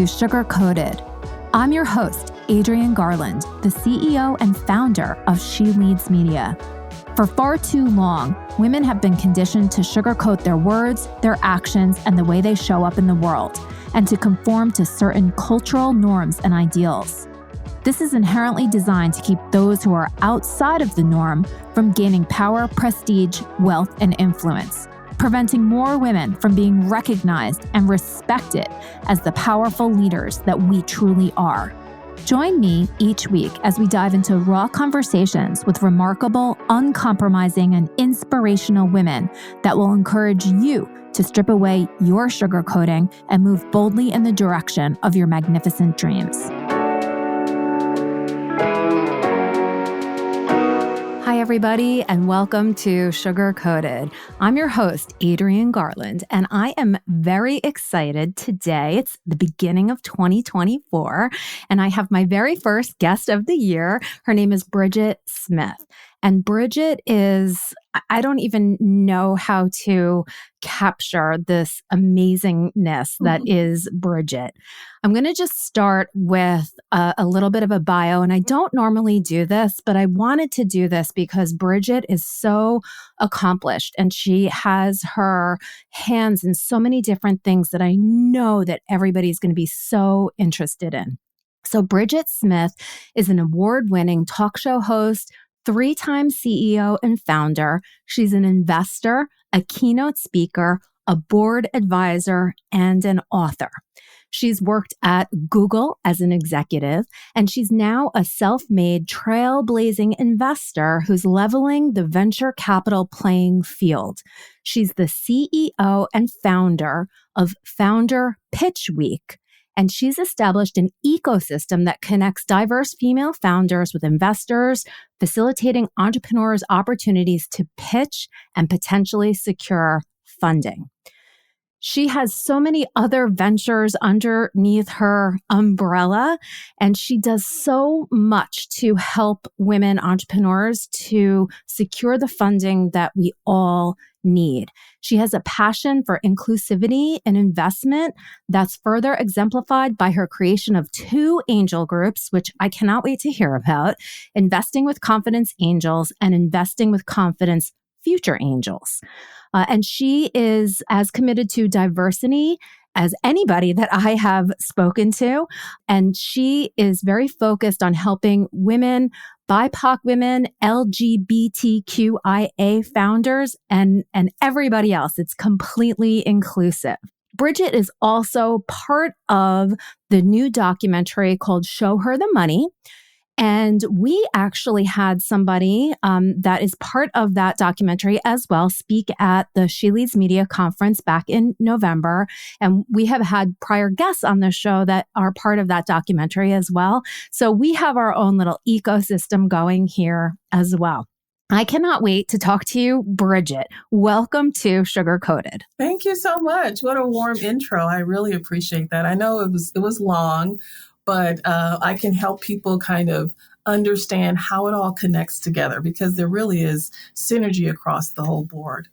to Sugar Coated. I'm your host, Adrienne Garland, the CEO and founder of She Leads Media. For far too long, women have been conditioned to sugarcoat their words, their actions, and the way they show up in the world, and to conform to certain cultural norms and ideals. This is inherently designed to keep those who are outside of the norm from gaining power, prestige, wealth, and influence, preventing more women from being recognized and respected as the powerful leaders that we truly are. Join me each week as we dive into raw conversations with remarkable, uncompromising, and inspirational women that will encourage you to strip away your sugarcoating and move boldly in the direction of your magnificent dreams. Hi, everybody, and welcome to Sugar Coated. I'm your host, Adrienne Garland, and I am very excited today. It's the beginning of 2024, and I have my very first guest of the year. Her name is Bridgette Smith. And Bridgette is, I don't even know how to capture this amazingness that is Bridgette. I'm going to just start with a little bit of a bio, and I don't normally do this, but I wanted to do this because Bridgette is so accomplished and she has her hands in so many different things that I know that everybody's going to be so interested in. So Bridgette Smith is an award-winning talk show host, 3-time CEO and founder. She's an investor, a keynote speaker, a board advisor, and an author. She's worked at Google as an executive, and she's now a self-made trailblazing investor who's leveling the venture capital playing field. She's the CEO and founder of Founder Pitch Week, and she's established an ecosystem that connects diverse female founders with investors, facilitating entrepreneurs opportunities to pitch and potentially secure funding. She has so many other ventures underneath her umbrella, and she does so much to help women entrepreneurs to secure the funding that we all need. She has a passion for inclusivity and investment that's further exemplified by her creation of 2 angel groups, which I cannot wait to hear about, Investing with Confidence Angels and Investing with Confidence Future Angels. And she is as committed to diversity as anybody that I have spoken to. And she is very focused on helping women, BIPOC women, LGBTQIA founders, and everybody else. It's completely inclusive. Bridgette is also part of the new documentary called Show Her the Money. And we actually had somebody that is part of that documentary as well speak at the She Leads Media conference back in November. And we have had prior guests on the show that are part of that documentary as well. So we have our own little ecosystem going here as well. I cannot wait to talk to you, Bridgette. Welcome to Sugar Coated. Thank you so much. What a warm intro. I really appreciate that. I know it was long, but I can help people kind of understand how it all connects together because there really is synergy across the whole board.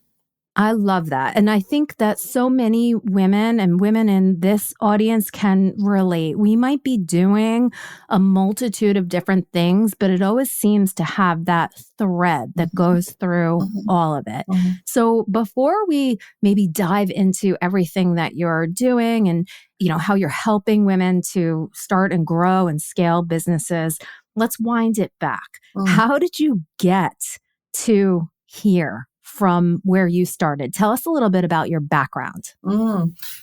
I love that. And I think that so many women and women in this audience can relate. We might be doing a multitude of different things, but it always seems to have that thread that goes through all of it. So before we maybe dive into everything that you're doing and how you're helping women to start and grow and scale businesses, let's wind it back. How did you get to here from where you started? Tell us a little bit about your background.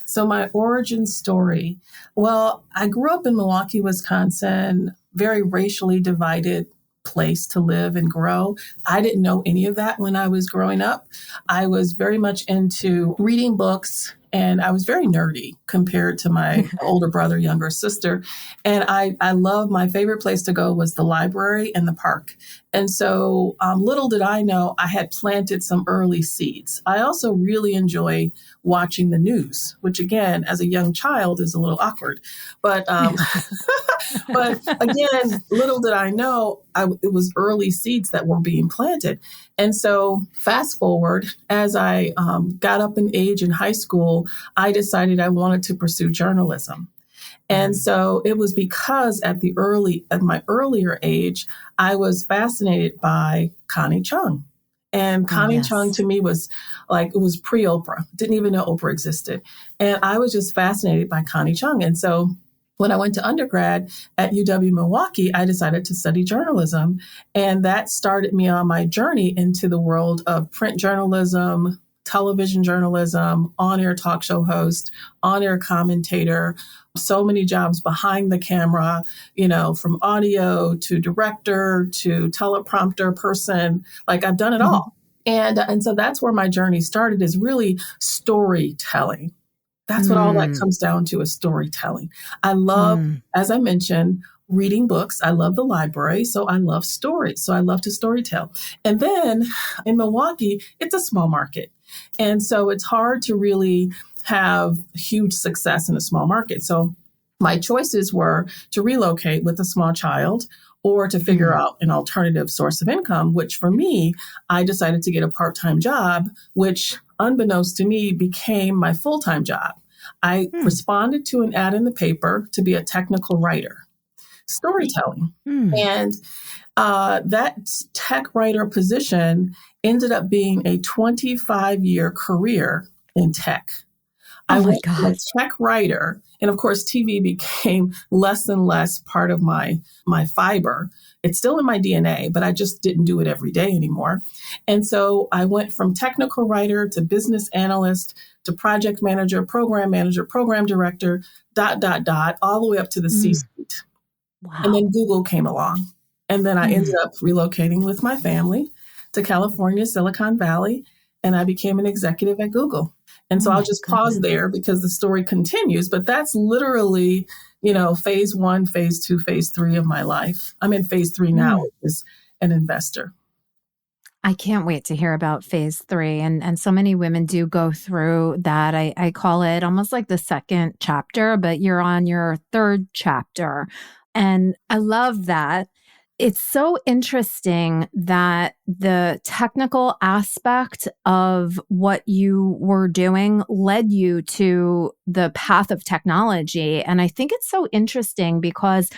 So my origin story. Well, I grew up in Milwaukee, Wisconsin, very racially divided place to live and grow. I didn't know any of that when I was growing up. I was very much into reading books, and I was very nerdy compared to my older brother, younger sister. And I love, my favorite place to go was the library and the park. And so little did I know, I had planted some early seeds. I also really enjoy watching the news, which again, as a young child is a little awkward. But but again, little did I know, it was early seeds that were being planted. And so fast forward, as I got up in age in high school, I decided I wanted to pursue journalism. And so it was because at my earlier age, I was fascinated by Connie Chung. And Oh, Connie Chung yes. to me was like, it was pre-Oprah. Didn't even know Oprah existed. And I was just fascinated by Connie Chung. And so when I went to undergrad at UW Milwaukee, I decided to study journalism. And that started me on my journey into the world of print journalism, television journalism, on-air talk show host, on-air commentator, so many jobs behind the camera, from audio to director to teleprompter person. Like I've done it all. And so that's where my journey started, is really storytelling. That's what all that comes down to, is storytelling. I love, as I mentioned, reading books. I love the library. So I love stories. So I love to storytell. And then in Milwaukee, it's a small market. And so it's hard to really have huge success in a small market. So my choices were to relocate with a small child or to figure out an alternative source of income, which for me, I decided to get a part-time job, which unbeknownst to me became my full-time job. I responded to an ad in the paper to be a technical writer, storytelling. And that tech writer position ended up being a 25-year career in tech. I Oh my went from a God. tech writer, and of course, TV became less and less part of my fiber. It's still in my DNA, but I just didn't do it every day anymore. And so I went from technical writer to business analyst to project manager, program director, all the way up to the C-suite. Wow. And then Google came along. And then I ended up relocating with my family to California, Silicon Valley, and I became an executive at Google. And so I'll just pause there because the story continues, but that's literally, phase 1, phase 2, phase 3 of my life. I'm in phase 3 now as an investor. I can't wait to hear about phase 3. And so many women do go through that. I call it almost like the second chapter, but you're on your third chapter. And I love that. It's so interesting that the technical aspect of what you were doing led you to the path of technology. And I think it's so interesting because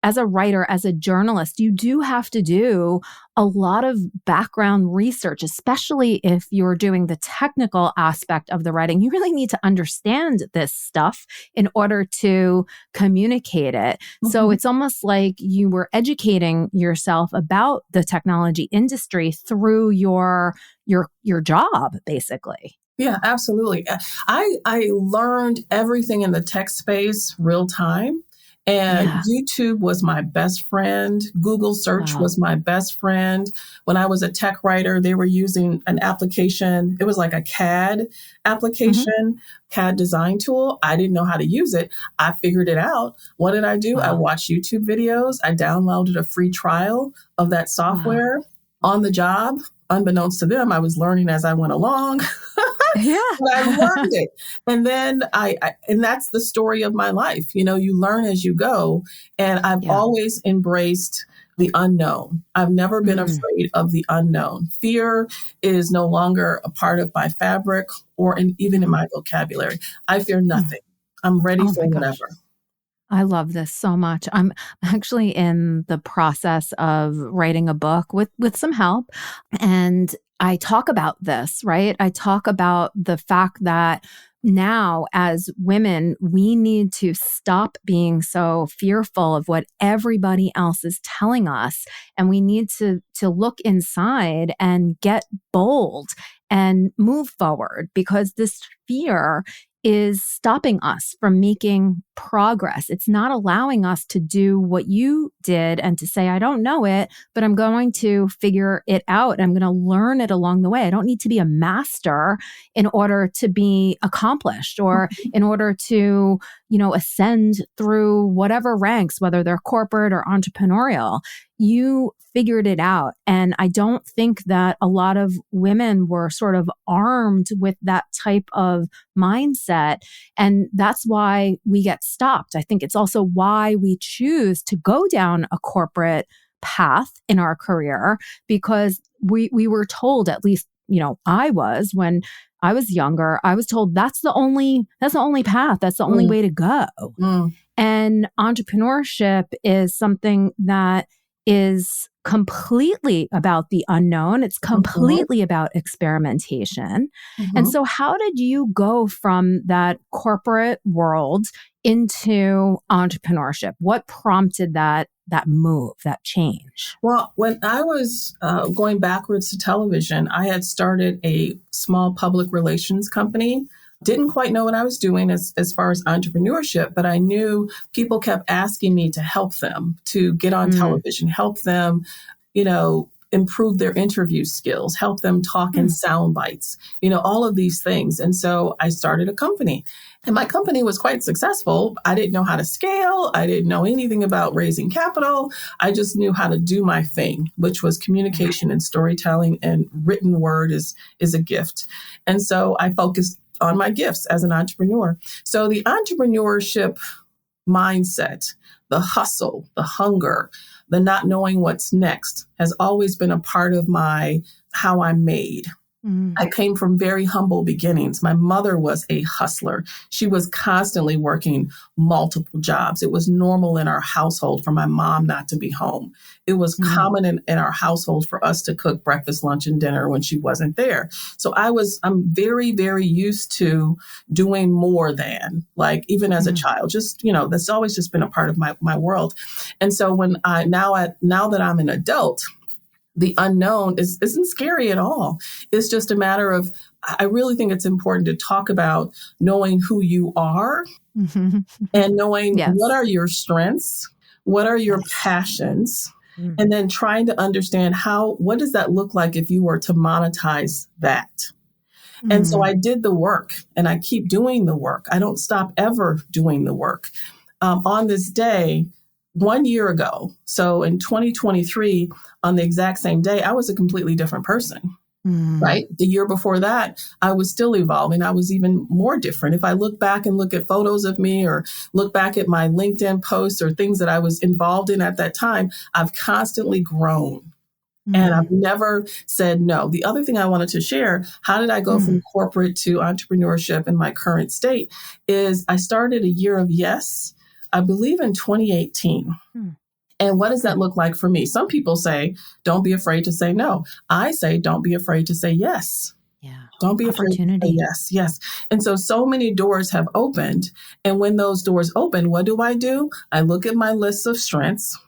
as a writer, as a journalist, you do have to do a lot of background research, especially if you're doing the technical aspect of the writing. You really need to understand this stuff in order to communicate it. So it's almost like you were educating yourself about the technology industry through your job, basically. Yeah, absolutely. I learned everything in the tech space real time. And YouTube was my best friend. Google search was my best friend. When I was a tech writer, they were using an application. It was like a CAD application, CAD design tool. I didn't know how to use it. I figured it out. What did I do? I watched YouTube videos. I downloaded a free trial of that software on the job. Unbeknownst to them, I was learning as I went along. Yeah. But I learned it. And then and that's the story of my life. You learn as you go. And I've always embraced the unknown. I've never been afraid of the unknown. Fear is no longer a part of my fabric or even in my vocabulary. I fear nothing. I'm ready for whatever. I love this so much. I'm actually in the process of writing a book with some help. And I talk about this, right? I talk about the fact that now as women, we need to stop being so fearful of what everybody else is telling us. And we need to look inside and get bold and move forward, because this fear is stopping us from making progress. It's not allowing us to do what you did and to say, I don't know it, but I'm going to figure it out. I'm going to learn it along the way. I don't need to be a master in order to be accomplished or in order to, ascend through whatever ranks, whether they're corporate or entrepreneurial. You figured it out. And I don't think that a lot of women were sort of armed with that type of mindset. And that's why we get stopped. I think it's also why we choose to go down a corporate path in our career, because we were told, at least I was when I was younger. I was told that's the only path. That's the only Mm, way to go. mm, And entrepreneurship is something that is completely about the unknown. It's mhm, completely about experimentation. And mhm. so how did you go from that corporate world into entrepreneurship? What prompted that move, that change? Well, when I was going backwards to television, I had started a small public relations company. Didn't quite know what I was doing as far as entrepreneurship, but I knew people kept asking me to help them to get on Mm, television, help them, improve their interview skills, help them talk in mm, sound bites, all of these things. And so I started a company. And my company was quite successful. I didn't know how to scale. I didn't know anything about raising capital. I just knew how to do my thing, which was mm, communication and storytelling, and written word is a gift. And so I focused on my gifts as an entrepreneur. So the entrepreneurship mindset, the hustle, the hunger, the not knowing what's next has always been a part of how I'm made. mm, I came from very humble beginnings. My mother was a hustler. She was constantly working multiple jobs. It was normal in our household for my mom not to be home. It was mm, common in our household for us to cook breakfast, lunch, and dinner when she wasn't there. So I'm very, very used to doing more than, like, even as a mm. child, just, that's always just been a part of my world. And so now that I'm an adult, the unknown isn't scary at all. It's just a matter of, I really think it's important to talk about knowing who you are and knowing what Yes. are your strengths, what are your Yes. passions, Mm, and then trying to understand what does that look like if you were to monetize that. And so I mm, did the work, and I keep doing the work. I don't stop ever doing the work. On this day, 1 year ago, so in 2023, on the exact same day, I was a completely different person. mm, Right. The year before that, I was still evolving. I was even more different. If I look back and look at photos of me, or look back at my LinkedIn posts or things that I was involved in at that time, I've constantly grown. And I've mm, never said no. The other thing I wanted to share, how did I go from mm, corporate to entrepreneurship in my current state, is I started a year of yes, I believe in 2018. mm, And what does mm. that look like for me? Some people say, don't be afraid to say no. I say, don't be afraid to say yes. Yeah. Don't be afraid to say Opportunity. yes. Yes. And so many doors have opened. And when those doors open, what do? I look at my list of strengths.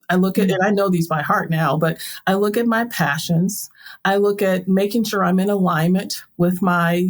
I look at, Mm, and I know these by heart now, but I look at my passions. I look at making sure I'm in alignment with my,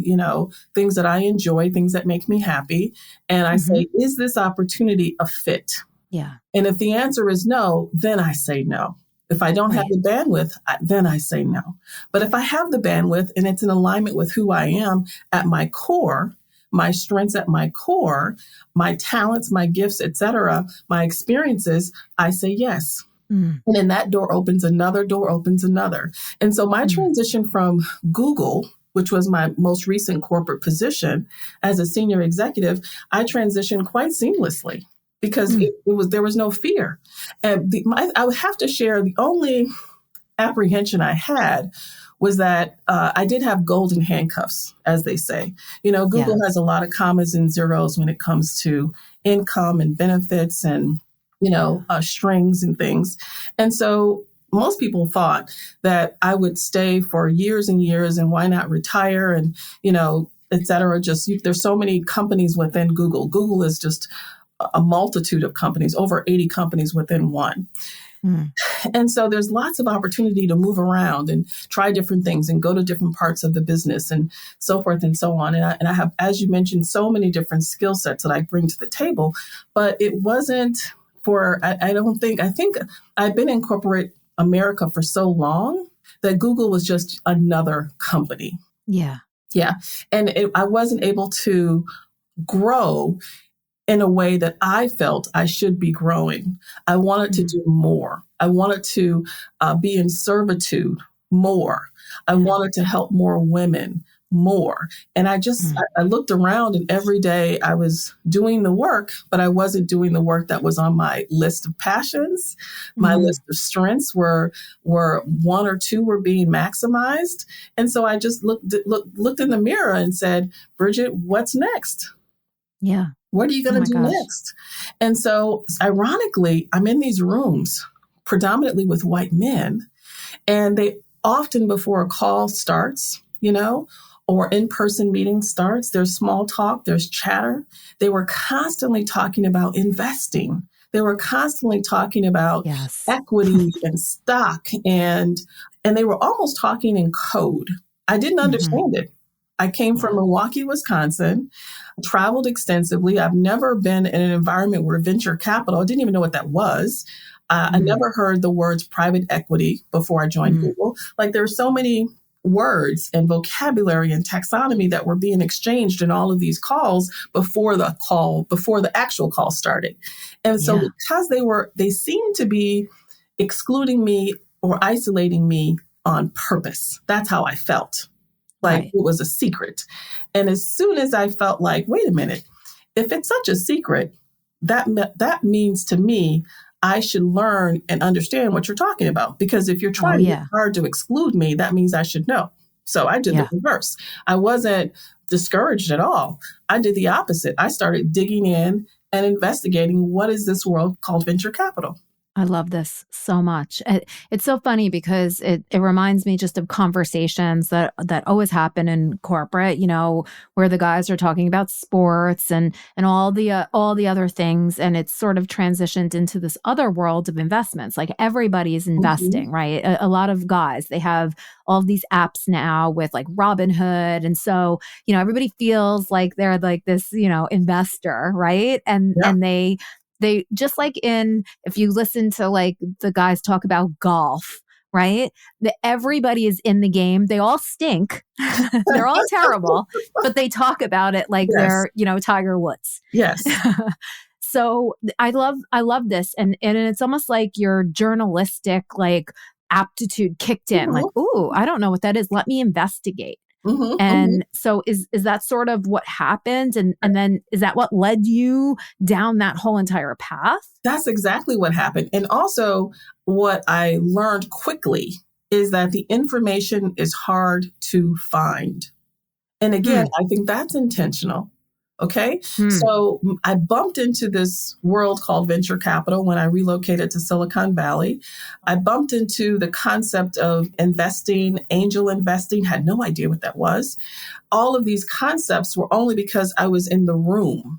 things that I enjoy, things that make me happy. And I mhm. say, is this opportunity a fit? Yeah. And if the answer is no, then I say no. If I don't have Right. the bandwidth, then I say no. But if I have the bandwidth and it's in alignment with who I am at my core, my strengths at my core, my talents, my gifts, etc., my experiences, I say yes. Mm, And then that door opens another. And so my mm, transition from Google, which was my most recent corporate position as a senior executive, I transitioned quite seamlessly because mm. there was no fear. And I would have to share, the only apprehension I had was that I did have golden handcuffs, as they say. Yeah. Google has a lot of commas and zeros when it comes to income and benefits and, Yeah. strings and things. And so most people thought that I would stay for years and years, and why not retire, and, et cetera. There's so many companies within Google. Google is just a multitude of companies, over 80 companies within one. Mm, And so there's lots of opportunity to move around and try different things and go to different parts of the business and so forth and so on. And I have, as you mentioned, so many different skill sets that I bring to the table, but it wasn't I think I've been in corporate America for so long that Google was just another company. yeah. Yeah. And I wasn't able to grow in a way that I felt I should be growing. I wanted to Mm, do more. I wanted to be in servitude more. I yeah. wanted to help more women, more. And I looked around, and every day I was doing the work, but I wasn't doing the work that was on my list of passions. My list of strengths were one or two were being maximized. And so I just looked in the mirror and said, Bridgette, what's next? Yeah. What are you going to do next? And so ironically, I'm in these rooms predominantly with white men, and they often, before a call starts, or in-person meeting starts, there's small talk, there's chatter. They were constantly talking about investing. They were constantly talking about equity and stock, and they were almost talking in code. I didn't understand it. I came from Milwaukee, Wisconsin, traveled extensively. I've never been in an environment where venture capital, I didn't even know what that was. I never heard the words private equity before I joined Google. Like, there are so many words and vocabulary and taxonomy that were being exchanged in all of these calls before the actual call started. And so because they seemed to be excluding me or isolating me on purpose. That's how I felt. Like it was a secret. And as soon as I felt like, wait a minute, if it's such a secret, that means to me, I should learn and understand what you're talking about. Because if you're trying hard to exclude me, that means I should know. So I did the reverse. I wasn't discouraged at all. I did the opposite. I started digging in and investigating what is this world called venture capital. I love this so much. It's so funny because it reminds me just of conversations that always happen in corporate, where the guys are talking about sports and all the other things. And it's sort of transitioned into this other world of investments. Like, everybody is investing, right? A lot of guys, they have all of these apps now with like Robinhood. And so, everybody feels like they're like this, investor, right? And they just like if you listen to like the guys talk about golf, right? Everybody is in the game. They all stink. They're all terrible, but they talk about it like they're, Tiger Woods. Yes. So I love this. And it's almost like your journalistic, like, aptitude kicked in. Like, ooh, I don't know what that is. Let me investigate. So is that sort of what happened? And then is that what led you down that whole entire path? That's exactly what happened. And also what I learned quickly is that the information is hard to find. And again, I think that's intentional. Okay. So I bumped into this world called venture capital when I relocated to Silicon Valley. I bumped into the concept of investing, angel investing, had no idea what that was. All of these concepts were only because I was in the room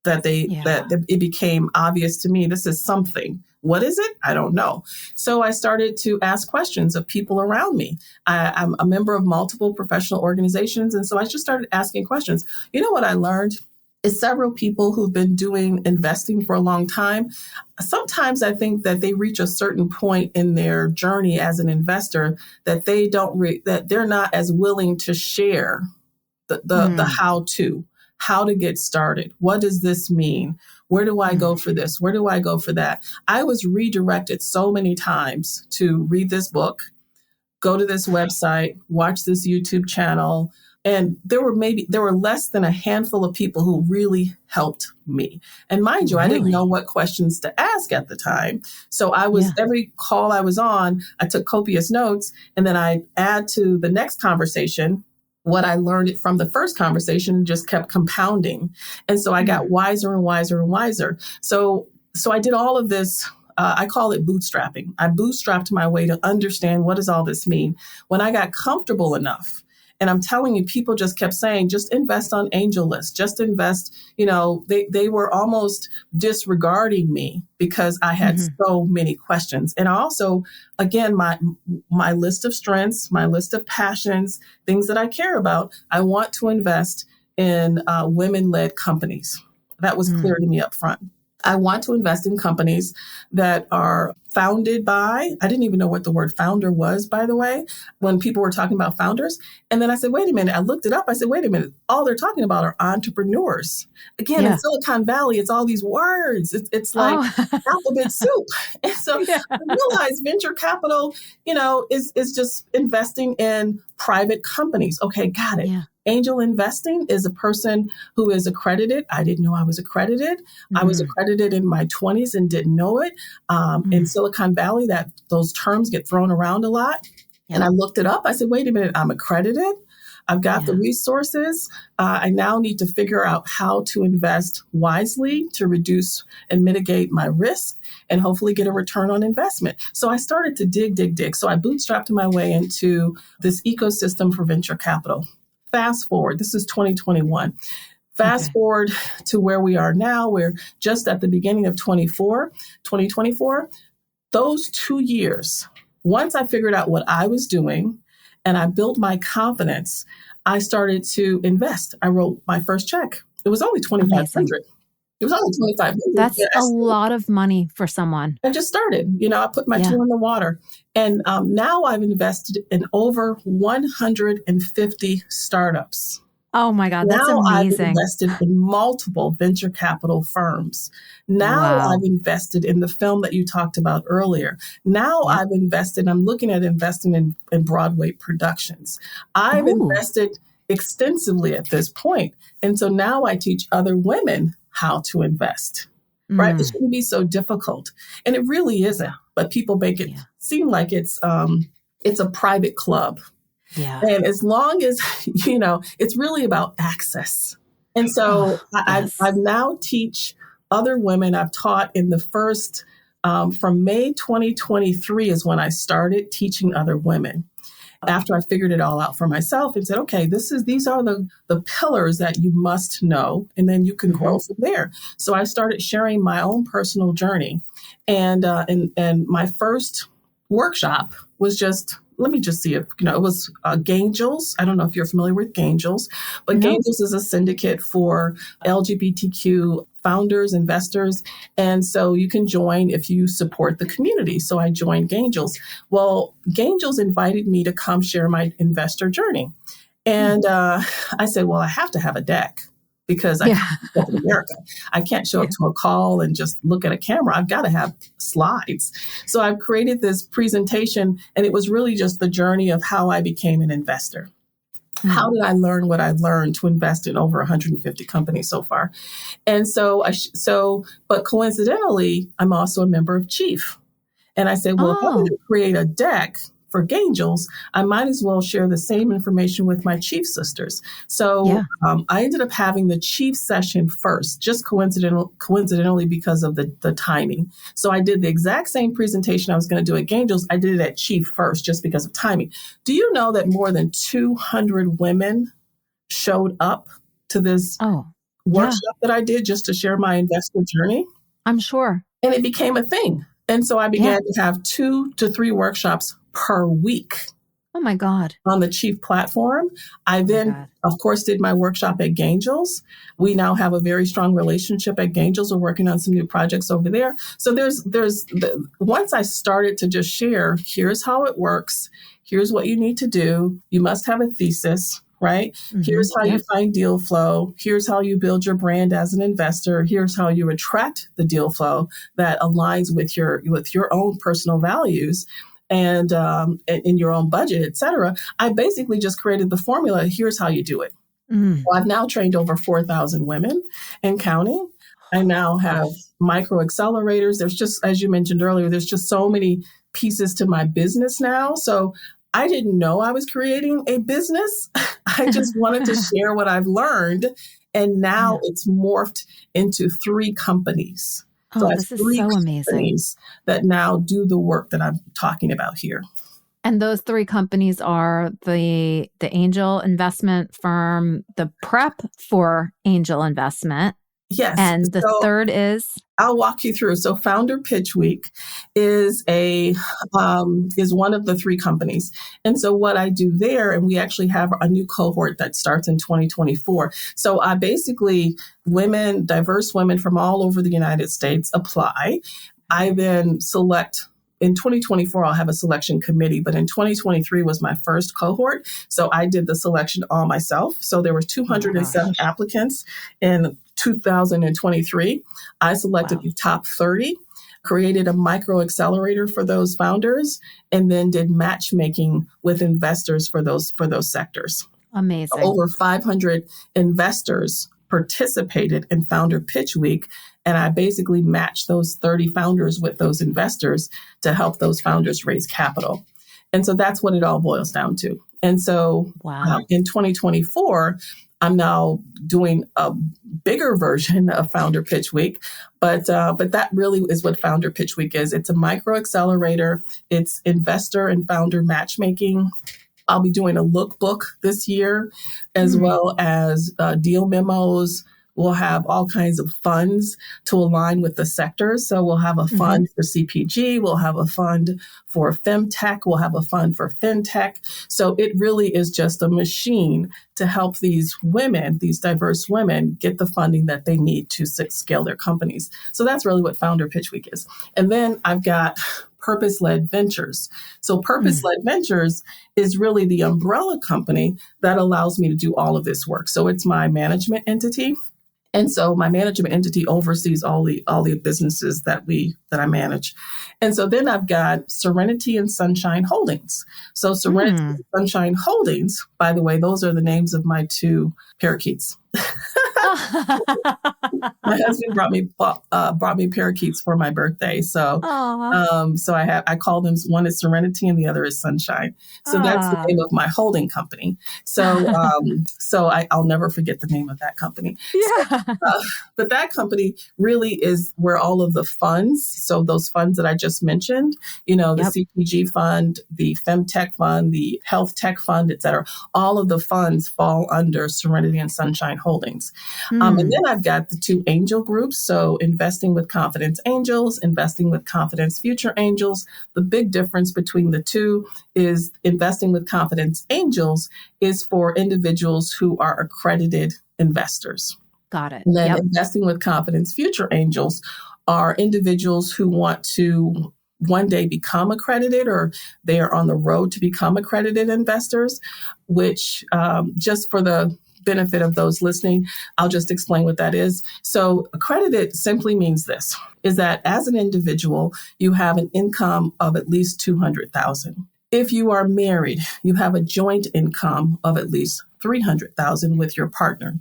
that it became obvious to me. This is something. What is it? I don't know. So I started to ask questions of people around me. I'm a member of multiple professional organizations. And so I just started asking questions. You know what I learned is several people who've been doing investing for a long time. Sometimes I think that they reach a certain point in their journey as an investor that they that they're not as willing to share the how to get started. What does this mean? Where do I go for this? Where do I go for that? I was redirected so many times to read this book, go to this website, watch this YouTube channel. And there were less than a handful of people who really helped me. And mind you, I didn't know what questions to ask at the time. So every call I was on, I took copious notes, and then I add to the next conversation what I learned from the first conversation, just kept compounding. And so I got wiser and wiser and wiser. So I did all of this. I call it bootstrapping. I bootstrapped my way to understand, what does all this mean? When I got comfortable enough, and I'm telling you, people just kept saying, just invest on angel list, just invest. They were almost disregarding me because I had so many questions. And I also, again, my list of strengths, my list of passions, things that I care about, I want to invest in women-led companies. That was clear to me up front. I want to invest in companies that are founded by, I didn't even know what the word founder was, by the way, when people were talking about founders. And then I said, wait a minute, I looked it up. I said, wait a minute, all they're talking about are entrepreneurs. Again, in Silicon Valley, it's all these words. It's like alphabet soup. And so I realized venture capital, is just investing in private companies. Okay, got it. Yeah. Angel investing is a person who is accredited. I didn't know I was accredited. I was accredited in my 20s and didn't know it. In Silicon Valley, that those terms get thrown around a lot. Yeah. And I looked it up. I said, wait a minute, I'm accredited. I've got the resources. I now need to figure out how to invest wisely to reduce and mitigate my risk and hopefully get a return on investment. So I started to dig. So I bootstrapped my way into this ecosystem for venture capital. Fast forward, this is 2021. Fast forward to where we are now. We're just at the beginning of 2024. Those 2 years, once I figured out what I was doing, and I built my confidence, I started to invest. I wrote my first check. It was only $2,500. It was only $2,500. That's a lot of money for someone. I just started. I put my toe in the water. And now I've invested in over 150 startups. Oh my God, that's now amazing. I've invested in multiple venture capital firms. Now I've invested in the film that you talked about earlier. Now I'm looking at investing in Broadway productions. I've invested extensively at this point. And so now I teach other women how to invest, right? It shouldn't be so difficult. And it really isn't, but people make it seem like it's a private club. Yeah. And as long as, it's really about access. And so I now teach other women. I've taught in the first, from May 2023 is when I started teaching other women. After I figured it all out for myself and said, okay, these are the pillars that you must know, and then you can grow from there. So I started sharing my own personal journey. And my first workshop was let me just see if, it was Gangels. I don't know if you're familiar with Gangels, but Gangels is a syndicate for LGBTQ founders, investors. And so you can join if you support the community. So I joined Gangels. Well, Gangels invited me to come share my investor journey. And I said, well, I have to have a deck. Because I live in America. I can't show up to a call and just look at a camera. I've got to have slides. So I've created this presentation, and it was really just the journey of how I became an investor. How did I learn what I've learned to invest in over 150 companies so far? And but coincidentally, I'm also a member of Chief. And I said, well, if I'm going to create a deck for Gangels, I might as well share the same information with my Chief sisters. So I ended up having the Chief session first, just coincidentally because of the timing. So I did the exact same presentation I was going to do at Gangels. I did it at Chief first, just because of timing. Do you know that more than 200 women showed up to this workshop that I did just to share my investor journey? I'm sure. And it became a thing. And so I began to have 2 to 3 workshops per week. Oh my God. On the Chief platform. I then, of course, did my workshop at Gangels. We now have a very strong relationship at Gangels. We're working on some new projects over there. So once I started to just share, here's how it works. Here's what you need to do. You must have a thesis, right? Here's how you find deal flow. Here's how you build your brand as an investor. Here's how you attract the deal flow that aligns with your own personal values. And in your own budget, et cetera. I basically just created the formula. Here's how you do it. Well, I've now trained over 4,000 women and counting. I now have micro accelerators. There's just, as you mentioned earlier, there's just so many pieces to my business now. So I didn't know I was creating a business. I just wanted to share what I've learned. And now it's morphed into 3 companies. So this is so amazing. That now do the work that I'm talking about here. And those 3 companies are the angel investment firm, the prep for angel investment. Yes. And the third is? I'll walk you through. So Founder Pitch Week is one of the 3 companies. And so what I do there, and we actually have a new cohort that starts in 2024. So I basically, diverse women from all over the United States apply. I then select. In 2024, I'll have a selection committee, but in 2023 was my first cohort. So I did the selection all myself. So there were 207 applicants in 2023. I selected the top 30, created a micro accelerator for those founders, and then did matchmaking with investors for those sectors. Amazing. Over 500 investors participated in Founder Pitch Week. And I basically matched those 30 founders with those investors to help those founders raise capital. And so that's what it all boils down to. And so Wow. in 2024, I'm now doing a bigger version of Founder Pitch Week, but that really is what Founder Pitch Week is. It's a micro accelerator. It's investor and founder matchmaking. I'll be doing a lookbook this year, as well as deal memos. We'll have all kinds of funds to align with the sectors. So we'll have a fund for CPG. We'll have a fund for femtech. We'll have a fund for fintech. So it really is just a machine to help these women, these diverse women, get the funding that they need to scale their companies. So that's really what Founder Pitch Week is. And then I've got Purpose-Led Ventures. So Purpose-Led Ventures is really the umbrella company that allows me to do all of this work. So it's my management entity. And so my management entity oversees all the businesses that I manage. And so then I've got Serenity and Sunshine Holdings. So Serenity and Sunshine Holdings, by the way, those are the names of my two parakeets. My husband brought me parakeets for my birthday. So I call them, one is Serenity and the other is Sunshine. So that's the name of my holding company. So I'll never forget the name of that company. Yeah. But that company really is where all of the funds, so those funds that I just mentioned, the CPG fund, the femtech fund, the health tech fund, et cetera, all of the funds fall under Serenity and Sunshine Holdings. And then I've got the two angel groups. So Investing with Confidence Angels, Investing with Confidence Future Angels. The big difference between the two is Investing with Confidence Angels is for individuals who are accredited investors. Got it. And then Investing with Confidence Future Angels are individuals who want to one day become accredited, or they are on the road to become accredited investors, which just for the benefit of those listening, I'll just explain what that is. So accredited simply means this, is that as an individual, you have an income of at least $200,000. If you are married, you have a joint income of at least $300,000 with your partner,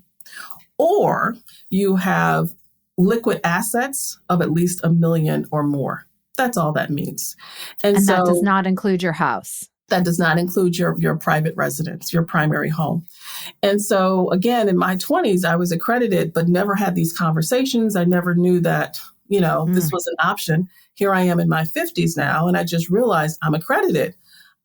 or you have liquid assets of at least $1 million or more. That's all that means. And so that does not include your house. That does not include your private residence, your primary home. And so again, in my 20s, I was accredited, but never had these conversations. I never knew that, this was an option. Here I am in my 50s now, and I just realized I'm accredited.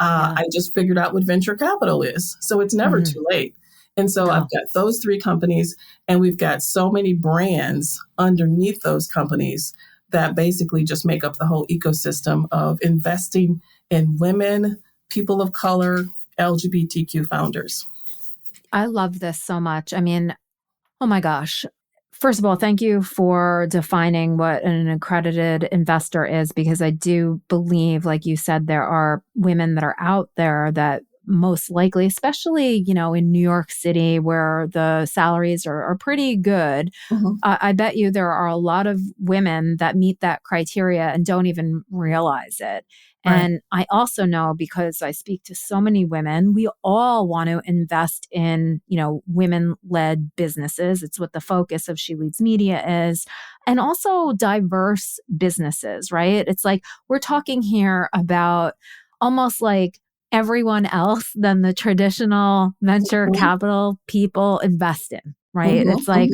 I just figured out what venture capital is. So it's never too late. And so I've got those three companies, and we've got so many brands underneath those companies that basically just make up the whole ecosystem of investing in women, people of color, LGBTQ founders. I love this so much. I mean, oh my gosh. First of all, thank you for defining what an accredited investor is, because I do believe, like you said, there are women that are out there that most likely, especially, in New York City where the salaries are pretty good. I bet you there are a lot of women that meet that criteria and don't even realize it. Right. And I also know, because I speak to so many women, we all want to invest in, women-led businesses. It's what the focus of She Leads Media is. And also diverse businesses, right? It's like we're talking here about almost like everyone else than the traditional venture capital people invest in, right? It's like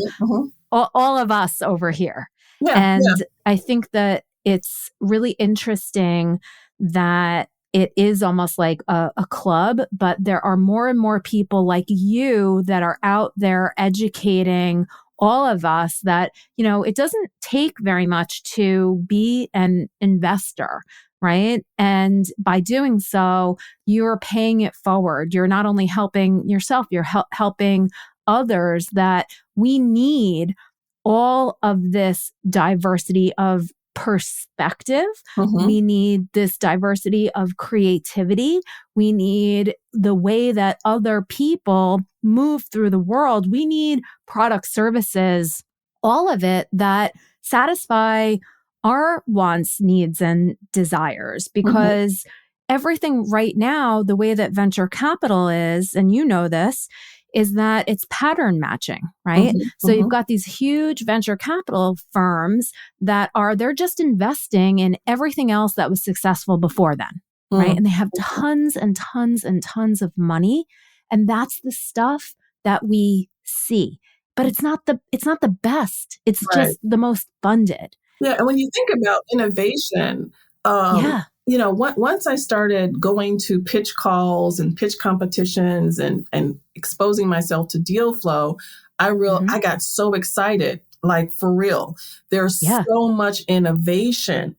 all of us over here. I think that it's really interesting that it is almost like a club, but there are more and more people like you that are out there educating all of us that, it doesn't take very much to be an investor, right? And by doing so, you're paying it forward. You're not only helping yourself, you're helping others, that we need all of this diversity of perspective. We need this diversity of creativity. We need the way that other people move through the world. We need product, services, all of it that satisfy our wants, needs, and desires, because everything right now, the way that venture capital is, and you know this, is that it's pattern matching, right? Mhm, So you've mhm. got these huge venture capital firms they're just investing in everything else that was successful before then, right? Mm, And they have mhm. tons and tons and tons of money. And that's the stuff that we see. But it's not the best. It's Right. just the most funded. Yeah, and when you think about innovation, Yeah. once I started going to pitch calls and pitch competitions and exposing myself to deal flow, Hmm. I got so excited, like for real. There's Yeah. so much innovation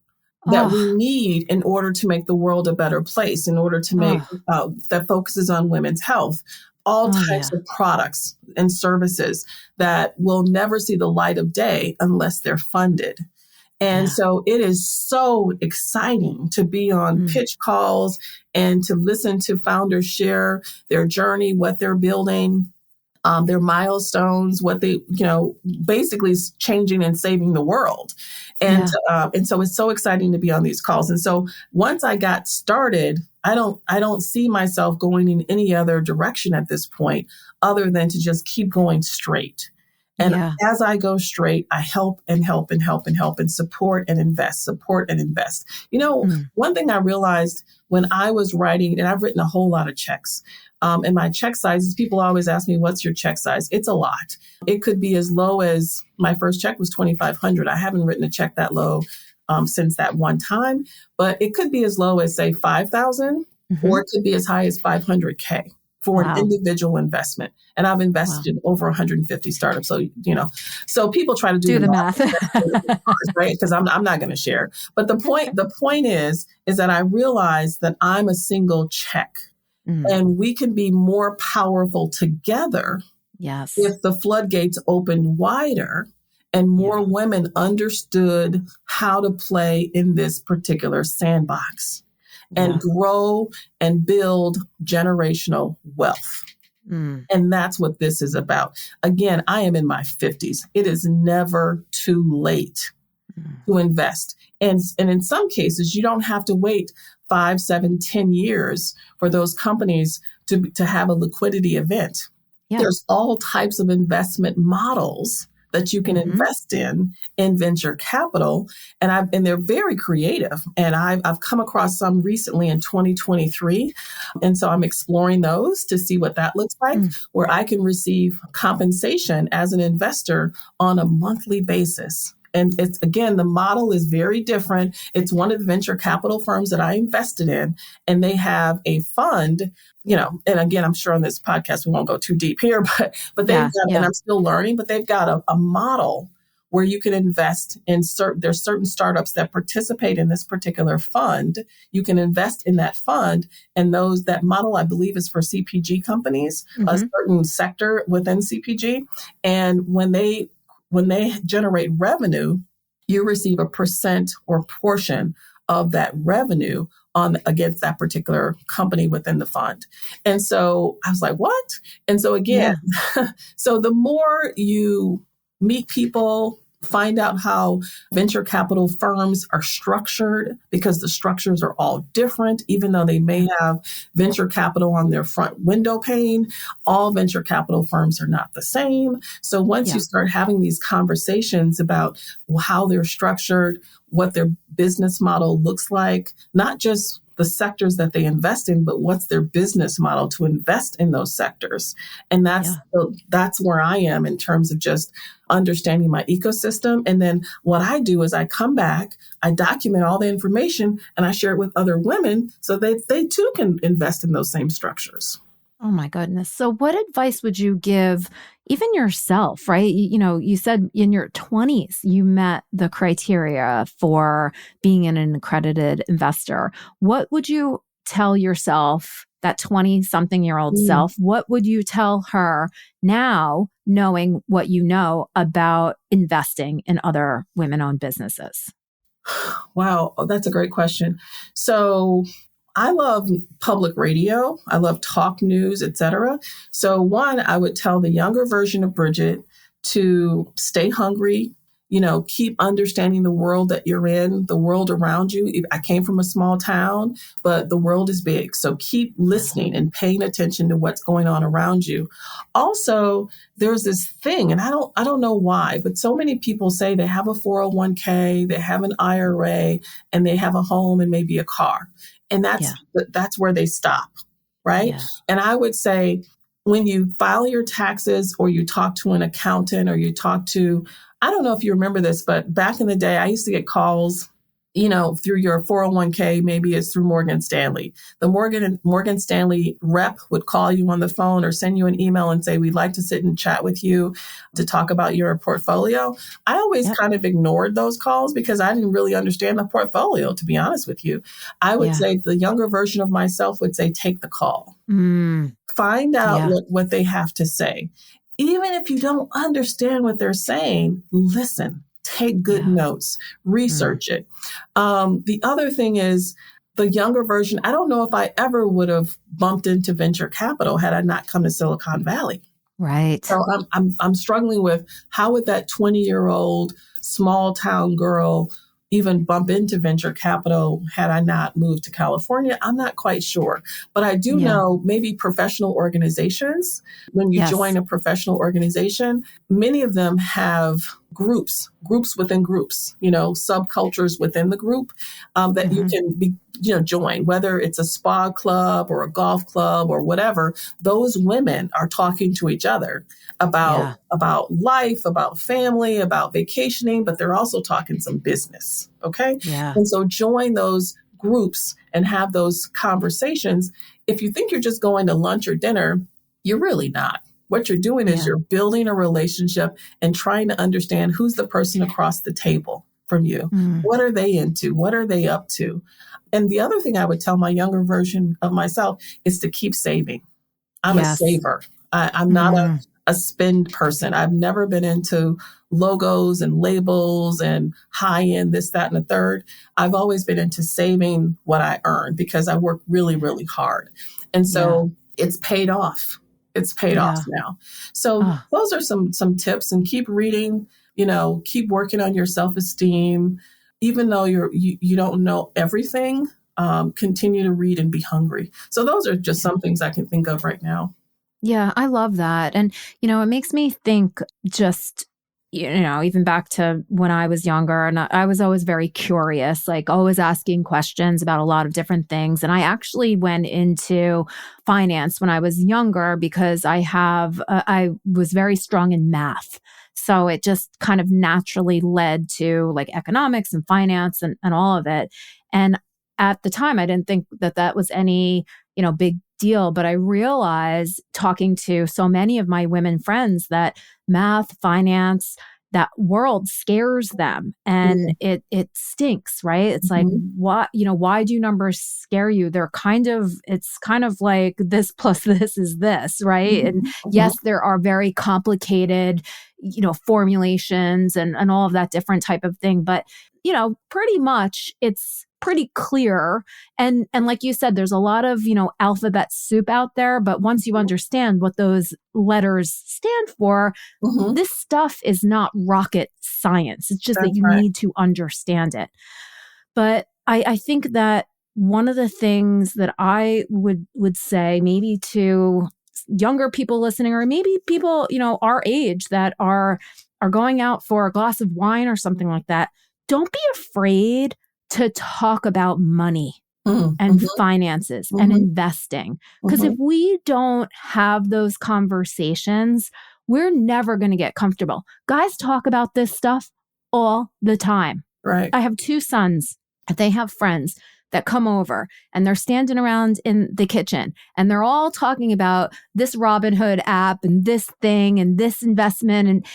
that we Oh, need in order to make the world a better place, in order to make oh, that focuses on women's health, all oh, types yeah. of products and services that will never see the light of day unless they're funded. And Yeah. so it is so exciting to be on Mm, pitch calls and to listen to founders share their journey, what they're building, their milestones, what they, basically changing and saving the world. And yeah. and so it's so exciting to be on these calls. And so once I got started, I don't see myself going in any other direction at this point other than to just keep going straight. And Yeah. as I go straight, I help and help and help and help and support and invest, support and invest. Mm, One thing I realized when I was writing, and I've written a whole lot of checks, and my check sizes, people always ask me, what's your check size? It's a lot. It could be as low as my first check was 2,500. I haven't written a check that low since that one time, but it could be as low as say 5,000, hmm. or it could be as high as 500K for an Wow. individual investment. And I've invested Wow. in over 150 startups. So people try to do Do the the math, math. right? Because I'm not going to share. But the point is that I realized that I'm a single check, Mm, and we can be more powerful together yes. if the floodgates opened wider and Yeah. more women understood how to play in this particular sandbox and Yeah. grow and build generational wealth. Mm, And that's what this is about. Again, I am in my 50s. It is never too late mm. to invest. And in some cases, you don't have to wait 5, 7, 10 years for those companies to have a liquidity event. Yeah. There's all types of investment models that you can Hmm. invest in venture capital, and they're very creative. And I've come across some recently in 2023, and so I'm exploring those to see what that looks like, Mm, where I can receive compensation as an investor on a monthly basis. And it's again, the model is very different. It's one of the venture capital firms that I invested in, and they have a fund, and again, I'm sure on this podcast we won't go too deep here, but they've yeah. got, and Yeah. I'm still learning, but they've got a model where you can invest in there's certain startups that participate in this particular fund. You can invest in that fund, and that model I believe is for CPG companies, a Hmm. certain sector within CPG. And when they generate revenue, you receive a percent or portion of that revenue on against that particular company within the fund. And so I was like, what? And so again, Yeah. so the more you meet people, find out how venture capital firms are structured, because the structures are all different, even though they may Yeah. have venture capital on their front window pane, all venture capital firms are not the same. So once you Yeah. start having these conversations about how they're structured, what their business model looks like, not just the sectors that they invest in, but what's their business model to invest in those sectors. And Yeah. that's where I am in terms of just understanding my ecosystem. And then what I do is I come back, I document all the information, and I share it with other women so they too can invest in those same structures. Oh my goodness. So what advice would you give even yourself, right? You said in your 20s you met the criteria for being an accredited investor. What would you tell yourself, that 20 something year old Mm. self? What would you tell her now, knowing what you know about investing in other women owned businesses? Wow, that's a great question. So I love public radio. I love talk news, etc. So one, I would tell the younger version of Bridgette to stay hungry keep understanding the world that you're in, the world around you. I came from a small town, but the world is big. So keep listening and paying attention to what's going on around you. Also, there's this thing, and I don't know why, but so many people say they have a 401k, they have an IRA, and they have a home and maybe a car. And that's where they stop, right? Yeah. And I would say, when you file your taxes or you talk to an accountant or you talk to, I don't know if you remember this, but back in the day, I used to get calls, through your 401k, maybe it's through Morgan Stanley. The Morgan Stanley rep would call you on the phone or send you an email and say, we'd like to sit and chat with you to talk about your portfolio. I always kind of ignored those calls because I didn't really understand the portfolio, to be honest with you. I would say the younger version of myself would say, take the call. Find out what they have to say. Even if you don't understand what they're saying, listen. Take good notes, research it. The other thing is the younger version. I don't know if I ever would have bumped into venture capital had I not come to Silicon Valley. Right. So I'm struggling with how would that 20-year-old small town girl even bump into venture capital had I not moved to California? I'm not quite sure. But I do know maybe professional organizations, when you join a professional organization, many of them have groups within groups, subcultures within the group that you can join, whether it's a spa club or a golf club or whatever. Those women are talking to each other about life, about family, about vacationing, but they're also talking some business. Okay. Yeah. And so join those groups and have those conversations. If you think you're just going to lunch or dinner, you're really not. What you're doing is you're building a relationship and trying to understand who's the person across the table from you. What are they into? What are they up to? And the other thing I would tell my younger version of myself is to keep saving. I'm a saver. I'm not a spend person. I've never been into logos and labels and high end this, that, and the third. I've always been into saving what I earn because I work really, really hard. And so it's paid off. It's paid off now. So those are some tips, and keep reading, keep working on your self-esteem. Even though you don't know everything, continue to read and be hungry. So those are just some things I can think of right now. Yeah, I love that. And, it makes me think just, even back to when I was younger, and I was always very curious, like always asking questions about a lot of different things. And I actually went into finance when I was younger because I was very strong in math. So it just kind of naturally led to like economics and finance and all of it. And at the time, I didn't think that was any, big deal. But I realized talking to so many of my women friends that math, finance, that world scares them and it stinks, right? It's like, why do numbers scare you? It's kind of like this plus this is this, right? And yes, there are very complicated, formulations and all of that different type of thing. But, pretty much it's pretty clear. And like you said, there's a lot of, alphabet soup out there. But once you understand what those letters stand for, this stuff is not rocket science. It's just that you need to understand it. But I think that one of the things that I would say maybe to younger people listening, or maybe people, our age that are going out for a glass of wine or something like that, don't be afraid to talk about money and finances and investing. Because if we don't have those conversations, we're never going to get comfortable. Guys talk about this stuff all the time. Right. I have 2 sons. They have friends that come over and they're standing around in the kitchen and they're all talking about this Robinhood app and this thing and this investment. And,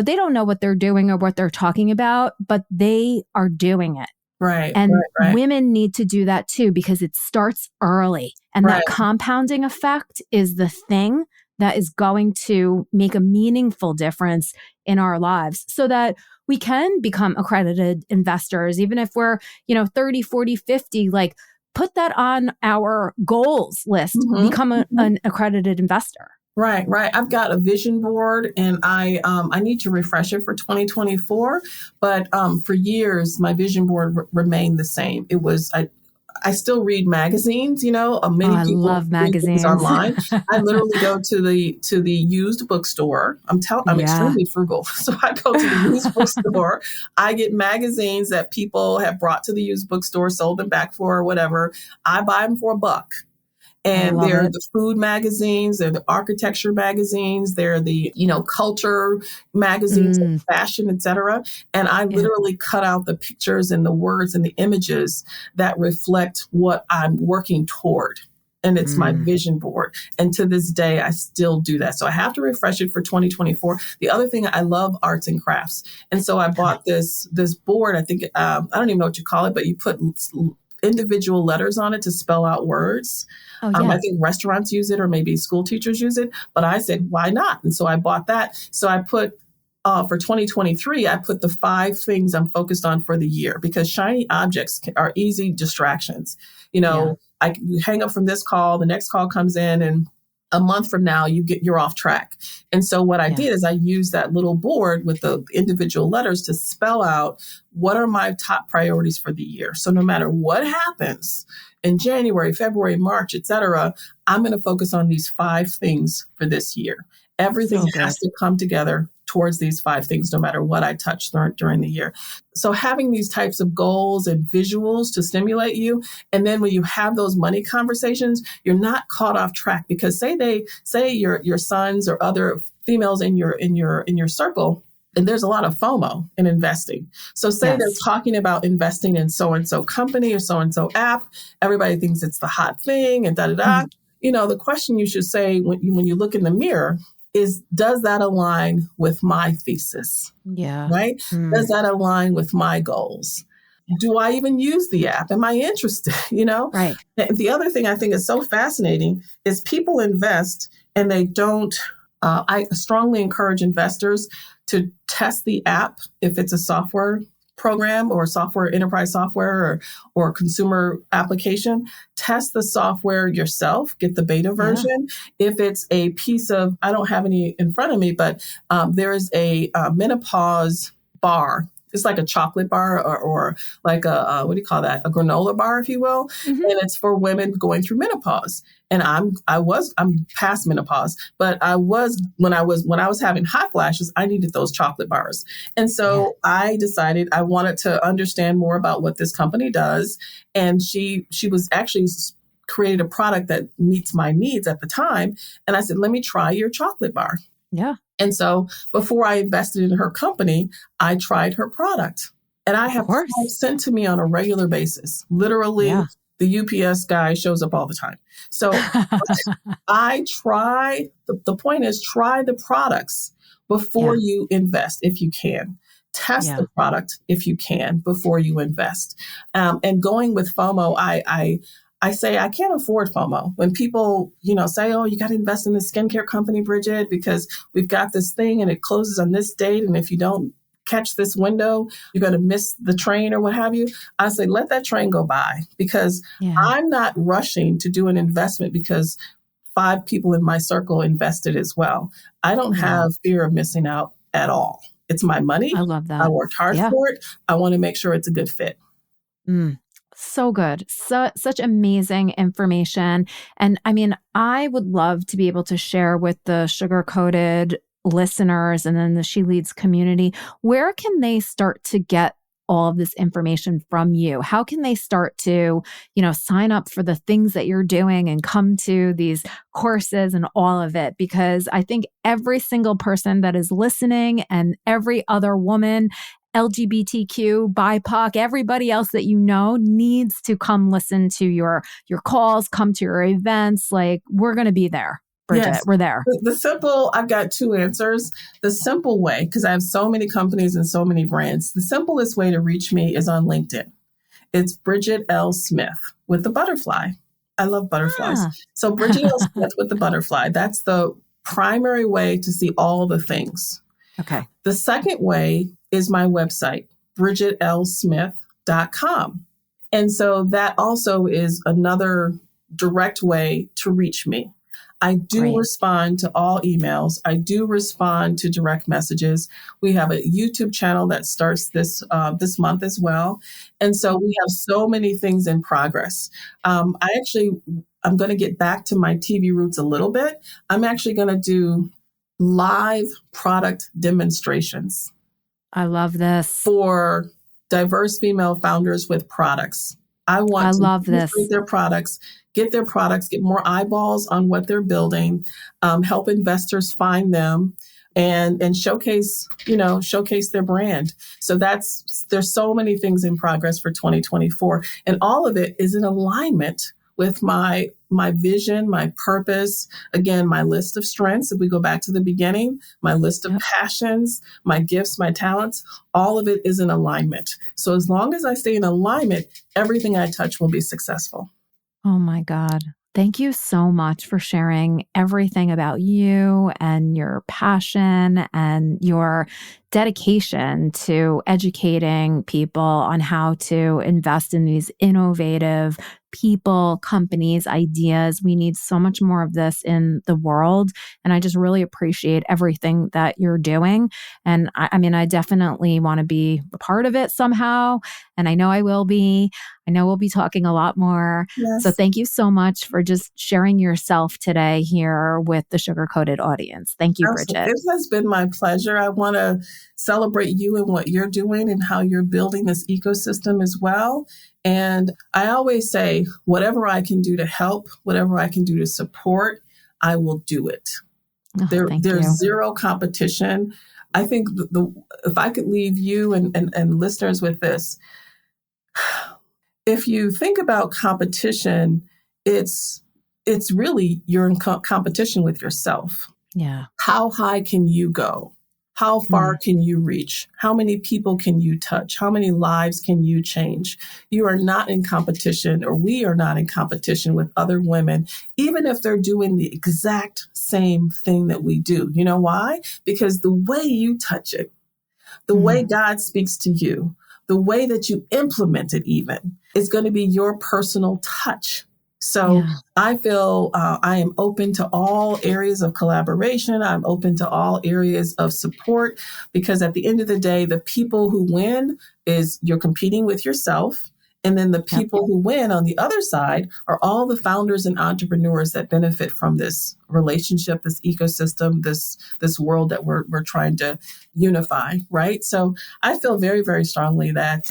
they don't know what they're doing or what they're talking about, but they are doing it. Right. And women need to do that too, because it starts early. And that compounding effect is the thing that is going to make a meaningful difference in our lives so that we can become accredited investors, even if we're, 30, 40, 50, like put that on our goals list, become an accredited investor. Right, right. I've got a vision board, and I need to refresh it for 2024. But for years, my vision board remained the same. I still read magazines. Oh, Many I people love read things magazines. online. I literally go to the used bookstore. I'm Yeah. extremely frugal, so I go to the used bookstore. I get magazines that people have brought to the used bookstore, sold them back for or whatever. I buy them for $1. I And love they're it. the food magazines, they're the architecture magazines, they're the, culture magazines, Mm, fashion, etc. And I yeah. literally cut out the pictures and the words and the images that reflect what I'm working toward. And it's my Mm, vision board. And to this day, I still do that. So I have to refresh it for 2024. The other thing, I love arts and crafts. And so I bought this board. I think, I don't even know what you call it, but you put individual letters on it to spell out words. oh, I yeah. think restaurants use it or maybe school teachers use it, but I said, why not? And so I bought that. So I put, for 2023, I put the 5 things I'm focused on for the year because shiny objects are easy distractions. Yeah. You hang up from this call, the next call comes in, and a month from now, you're off track. And so what I Yeah. did is I used that little board with the individual letters to spell out what are my top priorities for the year. So no matter what happens in January, February, March, et cetera, I'm going to focus on these 5 things for this year. Everything So good. has to come together towards these 5 things, no matter what I touch during the year. So having these types of goals and visuals to stimulate you. And then when you have those money conversations, you're not caught off track because say your sons or other females in your circle, and there's a lot of FOMO in investing. So say they're Yes. talking about investing in so-and-so company or so-and-so app. Everybody thinks it's the hot thing and da-da-da. The question you should say when you look in the mirror is, does that align with my thesis, Yeah. right? Does that align with my goals? Do I even use the app? Am I interested? Right. The other thing I think is so fascinating is people invest and they don't. I strongly encourage investors to test the app if it's a software program or enterprise software or consumer application. Test the software yourself, get the beta Yeah. version. If it's a piece of, I don't have any in front of me, but there is a menopause bar. It's like a chocolate bar or like what do you call that? A granola bar, if you will. Mhm. And it's for women going through menopause. And I'm past menopause, but when I was having hot flashes, I needed those chocolate bars. And Yeah. so I decided I wanted to understand more about what this company does. And she was actually created a product that meets my needs at the time. And I said, let me try your chocolate bar. Yeah. And so before I invested in her company, I tried her product. And I Of have course. sent to me on a regular basis. Literally, Yeah. the UPS guy shows up all the time. So I try, the point is try the products before Yeah. you invest if you can. Test Yeah. the product if you can before you invest. And going with FOMO, I say I can't afford FOMO. When people, say, oh, you got to invest in this skincare company, Bridgette, because we've got this thing and it closes on this date. And if you don't catch this window, you're going to miss the train or what have you. I say, let that train go by because Yeah. I'm not rushing to do an investment because 5 people in my circle invested as well. I don't Yeah. have fear of missing out at all. It's my money. I love I that. worked hard Yeah. for it. I want to make sure it's a good fit. Mm. So good. Such amazing information. And I mean, I would love to be able to share with the sugar coated listeners and then the She Leads community. Where can they start to get all of this information from you? How can they start to, sign up for the things that you're doing and come to these courses and all of it? Because I think every single person that is listening and every other woman, LGBTQ, BIPOC, everybody else that needs to come listen to your calls, come to your events. Like, we're going to be there, Bridgette. Yes. We're there. I've got 2 answers. The simple way, because I have so many companies and so many brands, the simplest way to reach me is on LinkedIn. It's Bridgette L. Smith with the butterfly. I love butterflies. Ah, So Bridgette L. Smith with the butterfly, that's the primary way to see all the things. okay. The second way is my website, bridgettellsmith.com. And so that also is another direct way to reach me. I do Great. respond to all emails. I do respond to direct messages. We have a YouTube channel that starts this month as well. And so we have so many things in progress. I'm going to get back to my TV roots a little bit. I'm actually going to do live product demonstrations. I love this. For diverse female founders with products. I want to love this. demonstrate their products, get more eyeballs on what they're building, help investors find them, and showcase their brand. So there's so many things in progress for 2024, and all of it is in alignment with my vision, my purpose, again, my list of strengths. If we go back to the beginning, my list of passions, my gifts, my talents, all of it is in alignment. So as long as I stay in alignment, everything I touch will be successful. Oh my God. Thank you so much for sharing everything about you and your passion and your dedication to educating people on how to invest in these innovative people, companies, ideas. We need so much more of this in the world. And I just really appreciate everything that you're doing. And I definitely want to be a part of it somehow. And I know I will be. I know we'll be talking a lot more. Yes. So thank you so much for just sharing yourself today here with the Sugar Coated audience. Thank you, Bridgette. It has been my pleasure. I want to celebrate you and what you're doing and how you're building this ecosystem as well. And I always say, whatever I can do to help, whatever I can do to support, I will do it. There's zero competition. I think if I could leave you and listeners with this, if you think about competition, it's really you're in competition with yourself. Yeah. How high can you go? How far can you reach? How many people can you touch? How many lives can you change? You are not in competition, or we are not in competition with other women, even if they're doing the exact same thing that we do. You know why? Because the way you touch it, the way God speaks to you, the way that you implement it even, is going to be your personal touch. So I feel I am open to all areas of collaboration. I'm open to all areas of support, because at the end of the day, the people who win is you're competing with yourself. And then the people who win on the other side are all the founders and entrepreneurs that benefit from this relationship, this ecosystem, this world that we're trying to unify, right? So I feel very, very strongly that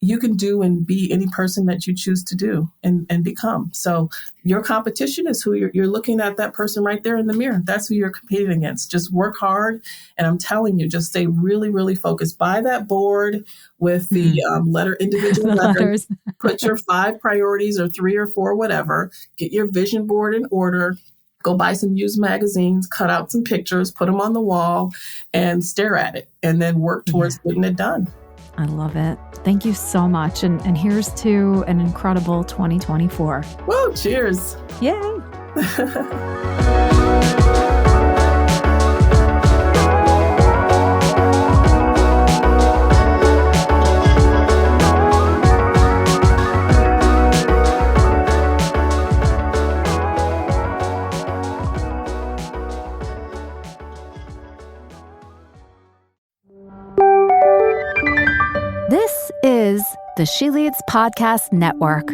you can do and be any person that you choose to do and become. So your competition is who you're looking at, that person right there in the mirror. That's who you're competing against. Just work hard. And I'm telling you, just stay really, really focused. Buy that board with the individual letters. Put your 5 priorities or 3 or 4, whatever. Get your vision board in order. Go buy some used magazines, cut out some pictures, put them on the wall and stare at it, and then work towards getting it done. I love it. Thank you so much. And here's to an incredible 2024. Whoa, cheers. Yay. This is the She Leads Podcast Network.